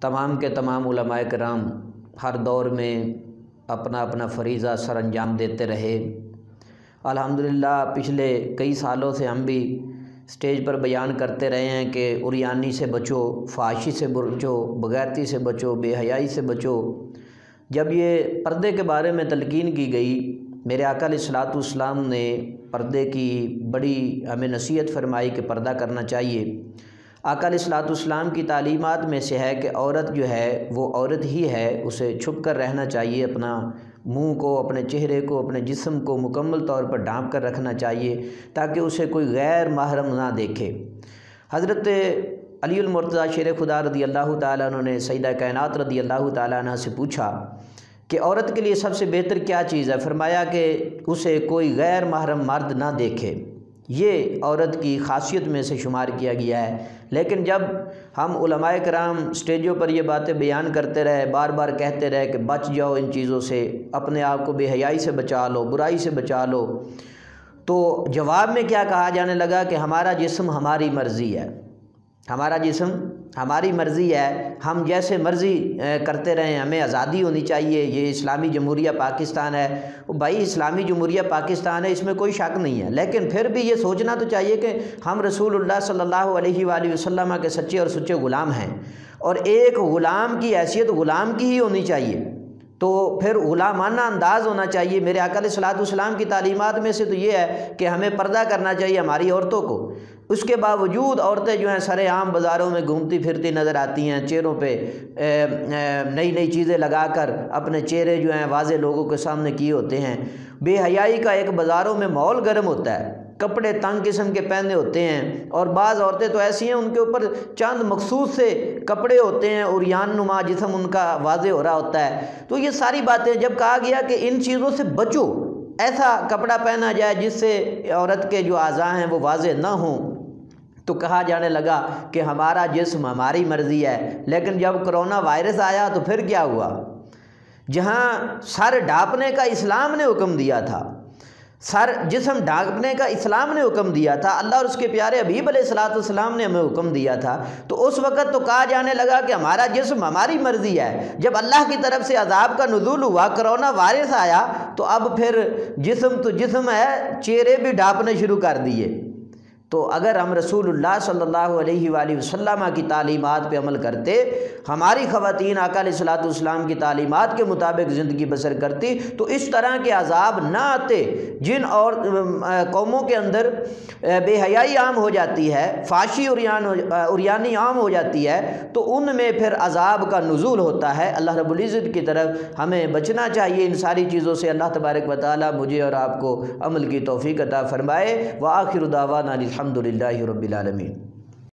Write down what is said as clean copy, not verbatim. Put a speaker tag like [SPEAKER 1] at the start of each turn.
[SPEAKER 1] تمام کے تمام علماء کرام ہر دور میں اپنا اپنا فریضہ سر انجام دیتے رہے۔ الحمدللہ پچھلے کئی سالوں سے ہم بھی اسٹیج پر بیان کرتے رہے ہیں کہ عریانی سے بچو، فحاشی سے بچو، بغیرتی سے بچو، بے حیائی سے بچو۔ جب یہ پردے کے بارے میں تلقین کی گئی، میرے آقا علیہ الصلوۃ والسلام نے پردے کی بڑی ہمیں نصیحت فرمائی کہ پردہ کرنا چاہیے۔ آقا علیہ الصلوۃ والسلام کی تعلیمات میں سے ہے کہ عورت جو ہے وہ عورت ہی ہے، اسے چھپ کر رہنا چاہیے، اپنا منہ کو، اپنے چہرے کو، اپنے جسم کو مکمل طور پر ڈھانپ کر رکھنا چاہیے تاکہ اسے کوئی غیر محرم نہ دیکھے۔ حضرت علی المرتضیٰ شیر خدا رضی اللہ تعالیٰ عنہ نے سیدہ کائنات رضی اللہ تعالیٰ عنہ سے پوچھا کہ عورت کے لیے سب سے بہتر کیا چیز ہے؟ فرمایا کہ اسے کوئی غیر محرم مرد نہ دیکھے، یہ عورت کی خاصیت میں سے شمار کیا گیا ہے۔ لیکن جب ہم علماء کرام اسٹیجوں پر یہ باتیں بیان کرتے رہے، بار بار کہتے رہے کہ بچ جاؤ ان چیزوں سے، اپنے آپ کو بے حیائی سے بچا لو، برائی سے بچا لو، تو جواب میں کیا کہا جانے لگا کہ ہمارا جسم ہماری مرضی ہے، ہمارا جسم ہماری مرضی ہے، ہم جیسے مرضی کرتے رہیں، ہمیں آزادی ہونی چاہیے، یہ اسلامی جمہوریہ پاکستان ہے۔ بھائی اسلامی جمہوریہ پاکستان ہے، اس میں کوئی شک نہیں ہے، لیکن پھر بھی یہ سوچنا تو چاہیے کہ ہم رسول اللہ صلی اللہ علیہ وآلہ وسلم کے سچے اور سچے غلام ہیں، اور ایک غلام کی حیثیت غلام کی ہی ہونی چاہیے، تو پھر غلامانہ انداز ہونا چاہیے۔ میرے آقا علیہ الصلوۃ والسلام کی تعلیمات میں سے تو یہ ہے کہ ہمیں پردہ کرنا چاہیے ہماری عورتوں کو۔ اس کے باوجود عورتیں جو ہیں سر عام بازاروں میں گھومتی پھرتی نظر آتی ہیں، چہروں پہ نئی نئی چیزیں لگا کر اپنے چہرے جو ہیں واضح لوگوں کے سامنے کیے ہوتے ہیں۔ بے حیائی کا ایک بازاروں میں ماحول گرم ہوتا ہے، کپڑے تنگ قسم کے پہنے ہوتے ہیں، اور بعض عورتیں تو ایسی ہیں ان کے اوپر چند مخصوص سے کپڑے ہوتے ہیں، عریان نما جسم ان کا واضح ہو رہا ہوتا ہے۔ تو یہ ساری باتیں جب کہا گیا کہ ان چیزوں سے بچو، ایسا کپڑا پہنا جائے جس سے عورت کے جو اعضاء ہیں وہ واضح نہ ہوں، تو کہا جانے لگا کہ ہمارا جسم ہماری مرضی ہے۔ لیکن جب کرونا وائرس آیا تو پھر کیا ہوا؟ جہاں سر ڈھانپنے کا اسلام نے حکم دیا تھا، سر جسم ڈھانپنے کا اسلام نے حکم دیا تھا، اللہ اور اس کے پیارے حبیب علیہ الصلوۃ والسلام نے ہمیں حکم دیا تھا، تو اس وقت تو کہا جانے لگا کہ ہمارا جسم ہماری مرضی ہے۔ جب اللہ کی طرف سے عذاب کا نزول ہوا، کرونا وائرس آیا، تو اب پھر جسم تو جسم ہے، چہرے بھی ڈھانپنے شروع کر دیے۔ تو اگر ہم رسول اللہ صلی اللہ علیہ وآلہ وسلم کی تعلیمات پہ عمل کرتے، ہماری خواتین آقا علیہ الصلوۃ والسلام کی تعلیمات کے مطابق زندگی بسر کرتی، تو اس طرح کے عذاب نہ آتے۔ جن اور قوموں کے اندر بے حیائی عام ہو جاتی ہے، فحاشی عریانی عام ہو جاتی ہے، تو ان میں پھر عذاب کا نزول ہوتا ہے۔ اللہ رب العزت کی طرف ہمیں بچنا چاہیے ان ساری چیزوں سے۔ اللہ تبارک و تعالی مجھے اور آپ کو عمل کی توفیق عطا فرمائے۔ وآخر دعوانا الحمد للہ رب العالمین۔